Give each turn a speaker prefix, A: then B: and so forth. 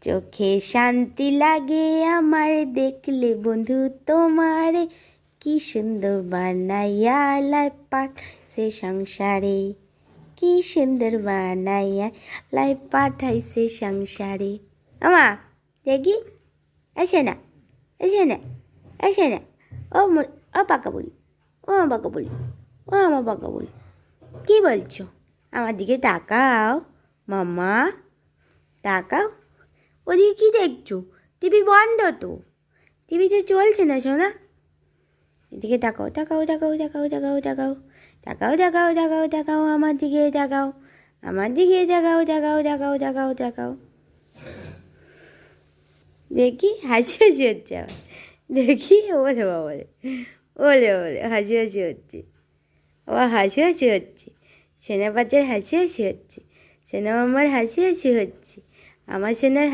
A: চোখে শান্তি লাগে আমার দেখলে বন্ধু তোমারে, কি সুন্দর বানাইয়া লাই পাঠাইছে সংসারে, কি সুন্দর বানাইয়া লাই পাঠাইছে সংসারে। আমা দেখি, আসে না, আসে না, আসে না। ও পাকা বলি, ও আমার পাকা বলি, ও আমার পাকা বলি, কী বলছো? আমার দিকে তাকাও মাম্মা, তাকাও। ওদিকে কী দেখছো? টিভি বন্ধ তো, টিভি তো চলছে না শোনা। এদিকে তাকাও, তাকাও, তাকাও, তাকাও, তাকাও, তাকাও, তাকাও, তাকাও, তাকাও, তাকাও, আমার দিকে তাকাও, আমার দিকে তাকাও, তাকাও, তাকাও, তাকাও, তাকাও। দেখি হাসি হাসি হচ্ছে আমার, দেখি ওলে বাবলে, ওলে ওলে হাসি হাসি হচ্ছে, আবার হাসি হাসি হচ্ছে, সেনা বাচ্চার হাসি হাসি হচ্ছে, সেনা মামার হাসি হাসি হচ্ছে, আমার সেনার